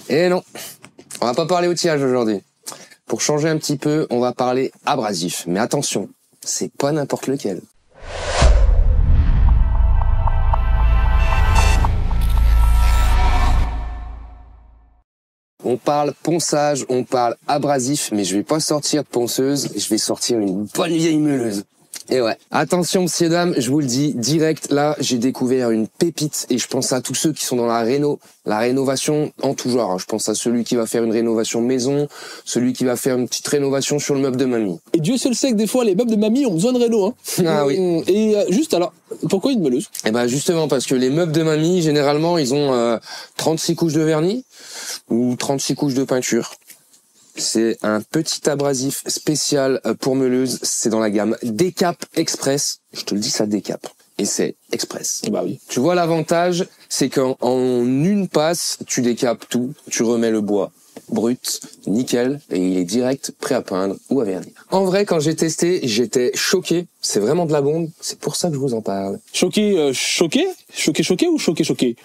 Et non, on va pas parler outillage aujourd'hui. Pour changer un petit peu, on va parler abrasif. Mais attention, c'est pas n'importe lequel. On parle ponçage, on parle abrasif, mais je vais pas sortir de ponceuse, je vais sortir une bonne vieille meuleuse. Et ouais. Attention, messieurs, dames, je vous le dis direct, là, j'ai découvert une pépite et je pense à tous ceux qui sont dans la rénovation en tout genre. Je pense à celui qui va faire une rénovation maison, celui qui va faire une petite rénovation sur le meuble de mamie. Et Dieu seul sait que des fois, les meubles de mamie ont besoin de réno, hein. Ah oui. Et juste alors, pourquoi une meuleuse? Eh ben, justement, parce que les meubles de mamie, généralement, ils ont 36 couches de vernis ou 36 couches de peinture. C'est un petit abrasif spécial pour meuleuse. C'est dans la gamme Decap Express. Je te le dis, ça décape. Et c'est express. Bah oui. Tu vois, l'avantage, c'est qu'en une passe, tu décapes tout. Tu remets le bois brut, nickel, et il est direct, prêt à peindre ou à vernir. En vrai, quand j'ai testé, j'étais choqué. C'est vraiment de la bombe. C'est pour ça que je vous en parle. Choqué, choqué ou choqué? Choqué.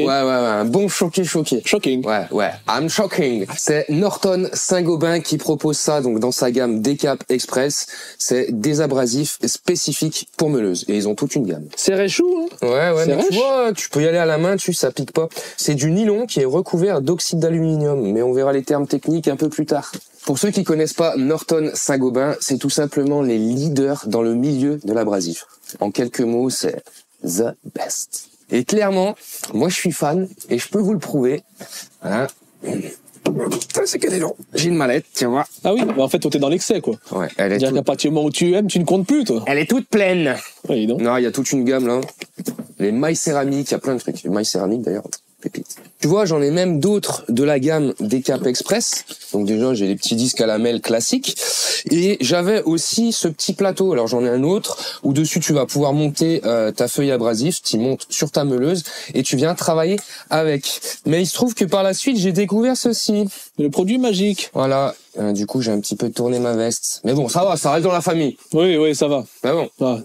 Ouais, un bon choqué. Shocking. Ouais, I'm shocking. C'est Norton Saint-Gobain qui propose ça, donc dans sa gamme Decap Express. C'est des abrasifs spécifiques pour meuleuse. Et ils ont toute une gamme. C'est réchou, hein? Ouais, mais tu vois, tu peux y aller à la main, ça pique pas. C'est du nylon qui est recouvert d'oxyde d'aluminium, mais on verra les termes techniques un peu plus tard. Pour ceux qui connaissent pas Norton Saint-Gobain, c'est tout simplement les leaders dans le milieu de l'abrasif. En quelques mots, c'est the best. Et clairement, moi je suis fan et je peux vous le prouver. Hein. C'est que des gens. J'ai une mallette, tiens voir. Ah oui, bah en fait, toi t'es dans l'excès, quoi. Ouais, elle est dire qu'à partir du moment où tu aimes, tu ne comptes plus, toi. Elle est toute pleine. Oui, donc. Non, il y a toute une gamme là. Les mailles céramiques, il y a plein de trucs. Les mailles céramiques d'ailleurs. Pépite. Tu vois, j'en ai même d'autres de la gamme Decap Express. Donc déjà, j'ai les petits disques à lamelles classiques. Et j'avais aussi ce petit plateau. Alors j'en ai un autre où dessus tu vas pouvoir monter ta feuille abrasive, tu montes sur ta meuleuse et tu viens travailler avec. Mais il se trouve que par la suite, j'ai découvert ceci. Le produit magique. Voilà. Du coup, j'ai un petit peu tourné ma veste. Mais bon, ça va, ça reste dans la famille. Oui, ça va. Mais bon. Ah.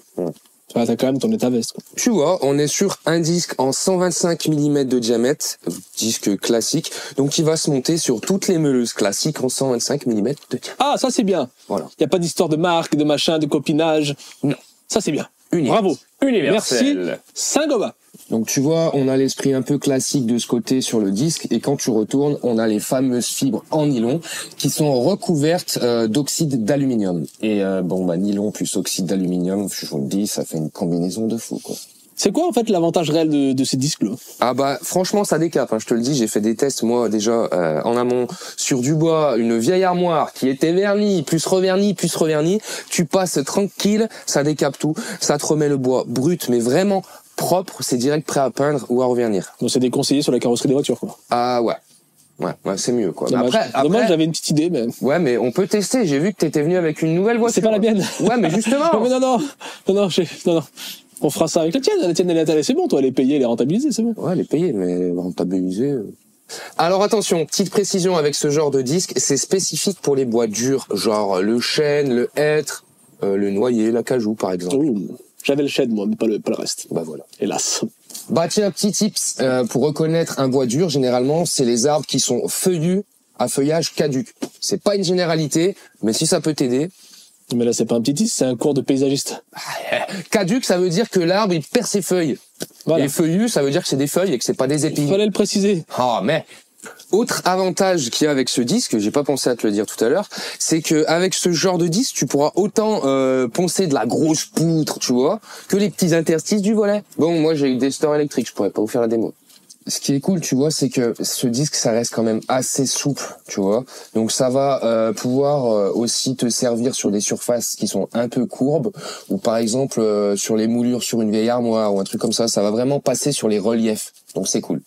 Ah, t'as quand même tourné ta veste, quoi. Tu vois, on est sur un disque en 125 mm de diamètre, disque classique, donc il va se monter sur toutes les meuleuses classiques en 125 mm de diamètre. Ah, ça c'est bien. Voilà. Il y a pas d'histoire de marque, de machin, de copinage. Non. Ça c'est bien. Bravo. Merci, Saint-Gobain. Donc tu vois, on a l'esprit un peu classique de ce côté sur le disque, et quand tu retournes, on a les fameuses fibres en nylon qui sont recouvertes d'oxyde d'aluminium. Et nylon plus oxyde d'aluminium, je vous le dis, ça fait une combinaison de fou, quoi. C'est quoi en fait l'avantage réel de ces disques-là? Ah bah franchement ça décape, hein, je te le dis, j'ai fait des tests moi déjà en amont sur du bois, une vieille armoire qui était vernie, plus revernie, tu passes tranquille, ça décape tout, ça te remet le bois brut mais vraiment propre, c'est direct prêt à peindre ou à revernir. Donc c'est déconseillé sur la carrosserie des voitures, quoi. Ah ouais, c'est mieux, quoi. Dommage, j'avais une petite idée, mais... Ouais, mais on peut tester, j'ai vu que t'étais venu avec une nouvelle voiture. C'est pas la mienne. Ouais, mais justement. Mais non. On fera ça avec la tienne. La tienne, elle est installée, c'est bon. Toi, elle est payée, elle est rentabilisée, c'est bon. Ouais, elle est payée, mais rentabilisée. Alors attention, petite précision avec ce genre de disque, c'est spécifique pour les bois durs, genre le chêne, le hêtre, le noyer, l'acajou, par exemple. Oh, j'avais le chêne, moi, mais pas le reste. Bah voilà. Hélas. Bah tiens, petit tips, pour reconnaître un bois dur, généralement, c'est les arbres qui sont feuillus à feuillage caduc. C'est pas une généralité, mais si ça peut t'aider... Mais là, c'est pas un petit tips, c'est un cours de paysagiste. Caduc, ça veut dire que l'arbre, il perd ses feuilles. Voilà. Et feuillu, ça veut dire que c'est des feuilles et que c'est pas des épines. Fallait le préciser. Oh, mais... Autre avantage qu'il y a avec ce disque, j'ai pas pensé à te le dire tout à l'heure, c'est que avec ce genre de disque, tu pourras autant poncer de la grosse poutre, tu vois, que les petits interstices du volet. Bon, moi j'ai eu des stores électriques, je pourrais pas vous faire la démo. Ce qui est cool, tu vois, c'est que ce disque, ça reste quand même assez souple, tu vois. Donc ça va pouvoir aussi te servir sur des surfaces qui sont un peu courbes, ou par exemple sur les moulures sur une vieille armoire ou un truc comme ça. Ça va vraiment passer sur les reliefs. Donc c'est cool.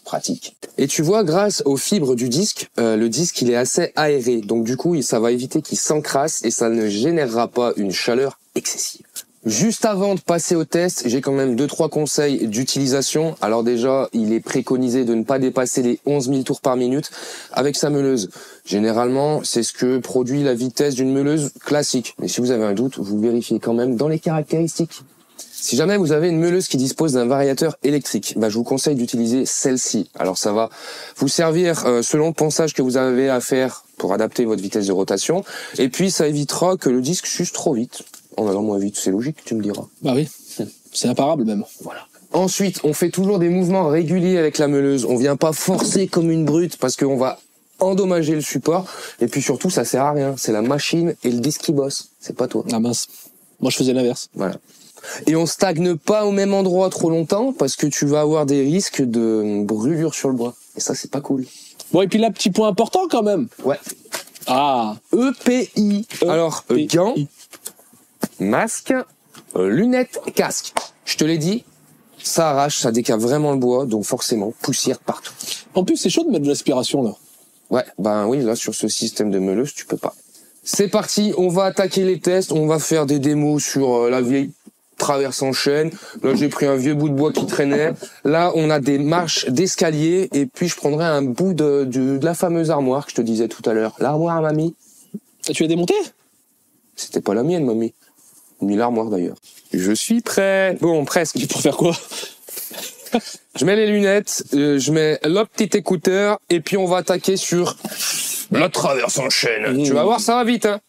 Pratique. Et tu vois, grâce aux fibres du disque, le disque il est assez aéré, donc du coup ça va éviter qu'il s'encrasse et ça ne générera pas une chaleur excessive. Juste avant de passer au test, j'ai quand même 2-3 conseils d'utilisation. Alors déjà, il est préconisé de ne pas dépasser les 11 000 tours par minute avec sa meuleuse. Généralement, c'est ce que produit la vitesse d'une meuleuse classique. Mais si vous avez un doute, vous vérifiez quand même dans les caractéristiques. Si jamais vous avez une meuleuse qui dispose d'un variateur électrique, bah, je vous conseille d'utiliser celle-ci. Alors ça va vous servir selon le ponçage que vous avez à faire pour adapter votre vitesse de rotation. Et puis ça évitera que le disque s'use trop vite. En allant moins vite, c'est logique, tu me diras. Bah oui, c'est imparable même. Voilà. Ensuite, on fait toujours des mouvements réguliers avec la meuleuse. On vient pas forcer comme une brute parce qu'on va endommager le support. Et puis surtout, ça sert à rien. C'est la machine et le disque qui bosse. C'est pas toi. Ah mince. Moi je faisais l'inverse. Voilà. Et on stagne pas au même endroit trop longtemps parce que tu vas avoir des risques de brûlure sur le bois. Et ça, c'est pas cool. Bon, et puis là, petit point important quand même. Ouais. Ah. EPI. Alors, gants, masque, lunettes, casque. Je te l'ai dit, ça arrache, ça décape vraiment le bois, donc forcément, poussière partout. En plus, c'est chaud de mettre de l'aspiration là. Ouais, ben oui, là, sur ce système de meuleuse, tu peux pas. C'est parti, on va attaquer les tests, on va faire des démos sur la vieille traverse en chaîne. Là, j'ai pris un vieux bout de bois qui traînait. Là, on a des marches d'escalier. Et puis, je prendrai un bout de la fameuse armoire que je te disais tout à l'heure. L'armoire à mamie. Et tu l'as démonté? C'était pas la mienne, mamie. Ni l'armoire, d'ailleurs. Je suis prêt. Bon, presque. Pour faire quoi? Je mets les lunettes, je mets le petit écouteur. Et puis, on va attaquer sur la traverse en chaîne. Tu vas voir, ça va vite, hein.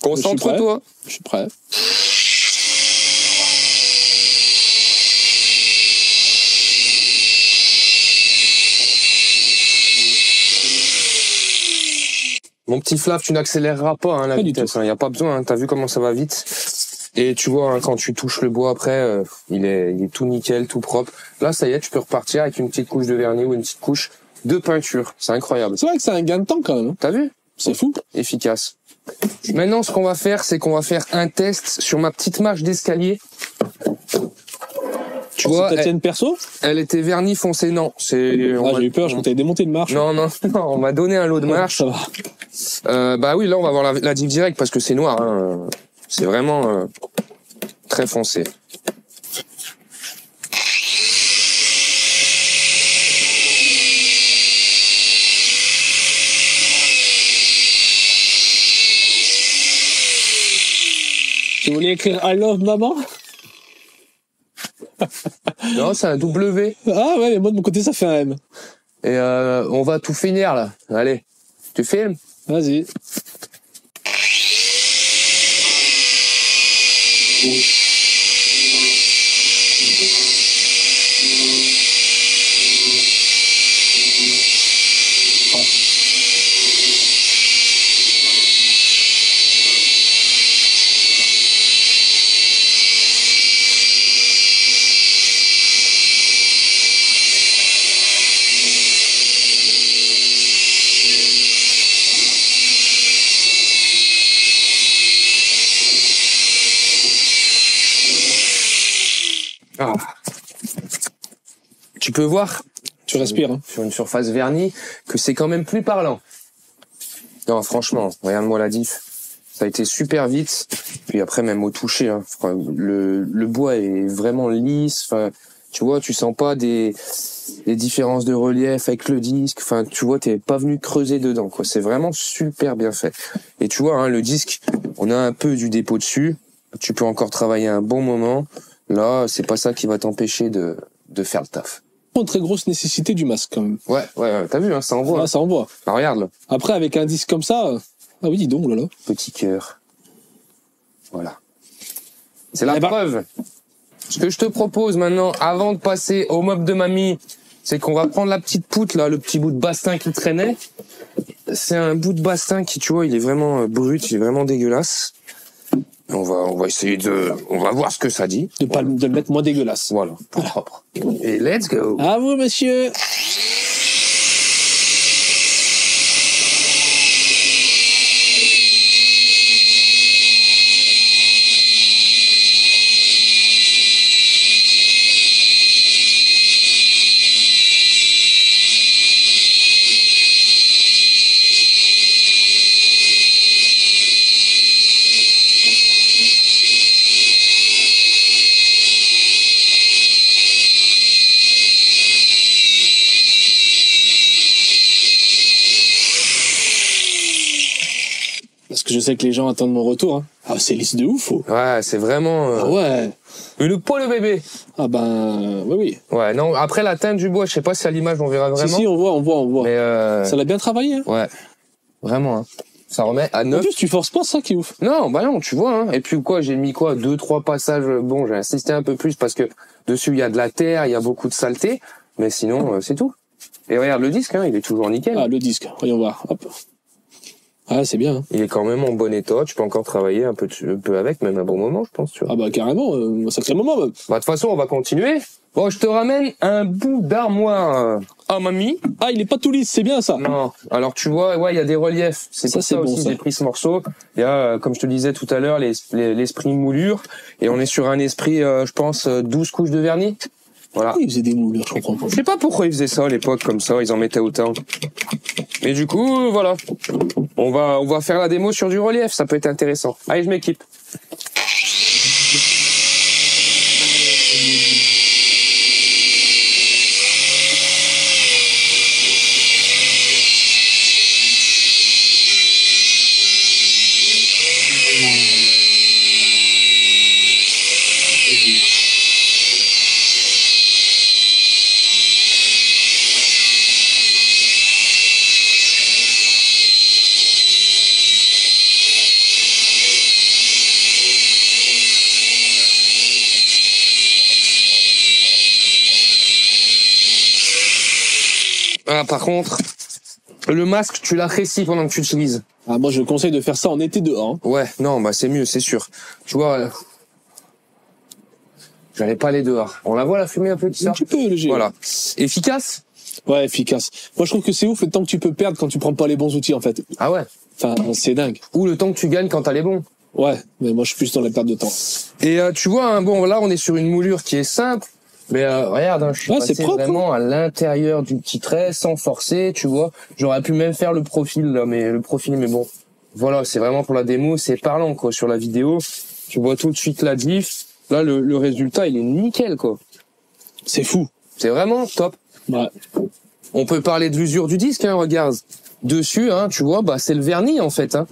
Concentre-toi. Je suis prêt. Mon petit Flav, tu n'accéléreras pas hein, la vitesse. Il n'y a pas besoin. Hein, t'as vu comment ça va vite. Et tu vois, hein, quand tu touches le bois après, il est tout nickel, tout propre. Là, ça y est, tu peux repartir avec une petite couche de vernis ou une petite couche de peinture. C'est incroyable. C'est vrai que c'est un gain de temps quand même. Hein. T'as vu? C'est fou. Efficace. Maintenant, ce qu'on va faire, c'est qu'on va faire un test sur ma petite marche d'escalier. Tu vois, ta tienne perso? Elle était vernis foncé, non. J'ai eu peur, je m'étais démonté une marche. Non, on m'a donné un lot de marche. Ça va. Bah oui, là, on va voir la diff direct parce que c'est noir. Hein. C'est vraiment très foncé. Tu voulais écrire I love maman? Non, c'est un W. Ah ouais, mais moi de mon côté ça fait un M. Et on va tout finir là. Allez, tu filmes? Vas-y. Ah. Tu peux voir, tu respires, hein. sur une surface vernie, que c'est quand même plus parlant. Non, franchement, regarde-moi la diff. Ça a été super vite. Puis après, même au toucher, hein, le bois est vraiment lisse. Enfin, tu vois, tu sens pas des différences de relief avec le disque. Enfin, tu vois, t'es pas venu creuser dedans, quoi. C'est vraiment super bien fait. Et tu vois, hein, le disque, on a un peu du dépôt dessus. Tu peux encore travailler un bon moment. Là, c'est pas ça qui va t'empêcher de faire le taf. Une très grosse nécessité du masque quand même. Ouais, t'as vu, hein, ça envoie. Ah, ça envoie. Bah, regarde là. Après, avec un disque comme ça, ah oui, dis donc, là. Petit cœur. Voilà. C'est la preuve. Ce que je te propose maintenant, avant de passer au mob de mamie, c'est qu'on va prendre la petite poutre là, le petit bout de bastin qui traînait. C'est un bout de bastin qui, tu vois, il est vraiment brut, il est vraiment dégueulasse. On va essayer on va voir ce que ça dit. De le mettre moins dégueulasse. Voilà, plus propre. Et let's go. À vous, monsieur. Parce que je sais que les gens attendent mon retour. Hein. Ah, c'est lisse de ouf. Oh. Ouais, c'est vraiment... Ah ouais. Une poêle bébé. Ah ben, oui. Ouais, non, après la teinte du bois, je sais pas si à l'image on verra vraiment. Si, on voit. Mais Ça l'a bien travaillé, hein. ouais, vraiment, hein. Ça remet à En 9. plus, tu forces pas, ça qui est ouf. Non, bah non, tu vois, hein. Et puis quoi, j'ai mis quoi, 2-3 passages. Bon, j'ai insisté un peu plus parce que dessus il y a de la terre, il y a beaucoup de saleté, mais sinon c'est tout. Et regarde le disque, hein, il est toujours nickel. Ah, le disque, voyons voir. Hop. Ah, c'est bien, hein. Il est quand même en bon état. Tu peux encore travailler un peu avec, même un bon moment, je pense. Tu vois. Ah bah carrément, un sacré moment même. Bah de toute façon, on va continuer. Bon, je te ramène un bout d'armoire. Ah mamie. Ah, il est pas tout lisse, c'est bien ça. Non. Alors tu vois, ouais, il y a des reliefs. C'est Ça, pour c'est ça bon, aussi ça. j'ai pris ce morceau. Il y a, comme je te disais tout à l'heure, l'esprit moulure. Et on est sur un esprit, je pense, 12 couches de vernis. Voilà. Il faisait des moulures, je comprends pas. Je sais pas pourquoi ils faisaient ça à l'époque comme ça, ils en mettaient autant. Mais du coup, voilà. On va faire la démo sur du relief, ça peut être intéressant. Allez, je m'équipe. Ah, par contre, le masque, tu l'apprécies pendant que tu l'utilises. Ah, moi, je conseille de faire ça en été dehors, hein. Ouais, non, bah c'est mieux, c'est sûr. Tu vois, j'allais pas aller dehors. On la voit la fumée un peu qui Un sort. petit peu léger. Voilà. Efficace? Ouais, efficace. Moi, je trouve que c'est ouf le temps que tu peux perdre quand tu prends pas les bons outils, en fait. Ah ouais. Enfin, c'est dingue. Ou le temps que tu gagnes quand t'as les bons. Ouais, mais moi, je suis plus dans la perte de temps. Et tu vois, hein, bon, là, on est sur une moulure qui est simple. Mais regarde, hein, je suis Ouais, passé c'est propre, vraiment à l'intérieur du petit trait, sans forcer, tu vois. J'aurais pu même faire le profil, là, mais bon. Voilà, c'est vraiment pour la démo, c'est parlant, quoi. Sur la vidéo, tu vois tout de suite la diff. Là, le résultat, il est nickel, quoi. C'est fou. C'est vraiment top. Ouais. On peut parler de l'usure du disque, hein, regarde. Dessus, hein, tu vois, bah c'est le vernis, en fait, hein.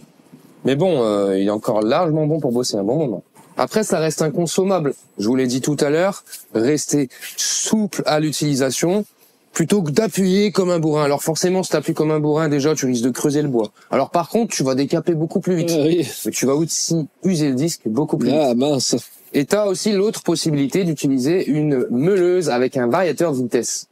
Mais bon, il est encore largement bon pour bosser un bon moment. Après, ça reste inconsommable. Je vous l'ai dit tout à l'heure, restez souple à l'utilisation plutôt que d'appuyer comme un bourrin. Alors forcément, si t'appuies comme un bourrin, déjà, tu risques de creuser le bois. Alors par contre, tu vas décaper beaucoup plus vite. Oui. Mais tu vas aussi user le disque beaucoup plus vite. Ah, mince. Et t'as aussi l'autre possibilité d'utiliser une meuleuse avec un variateur de vitesse.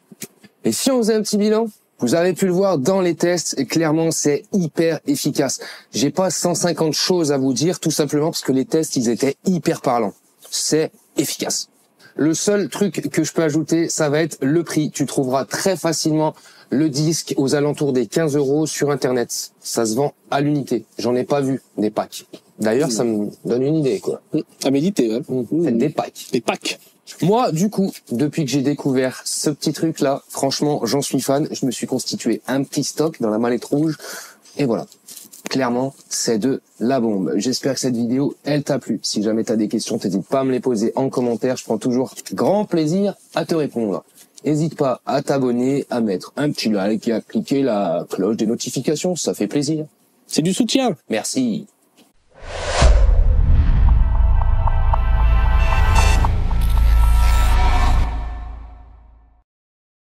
Et si on faisait un petit bilan, vous avez pu le voir dans les tests, et clairement c'est hyper efficace. J'ai pas 150 choses à vous dire, tout simplement parce que les tests, ils étaient hyper parlants. C'est efficace. Le seul truc que je peux ajouter, ça va être le prix. Tu trouveras très facilement le disque aux alentours des 15 € sur Internet. Ça se vend à l'unité. J'en ai pas vu des packs. D'ailleurs, ça me donne une idée, quoi. À méditer, ouais. Faites des packs. Des packs. Moi, du coup, depuis que j'ai découvert ce petit truc-là, franchement, j'en suis fan. Je me suis constitué un petit stock dans la mallette rouge. Et voilà. Clairement, c'est de la bombe. J'espère que cette vidéo, elle t'a plu. Si jamais t'as des questions, t'hésites pas à me les poser en commentaire. Je prends toujours grand plaisir à te répondre. N'hésite pas à t'abonner, à mettre un petit like et à cliquer la cloche des notifications. Ça fait plaisir. C'est du soutien. Merci.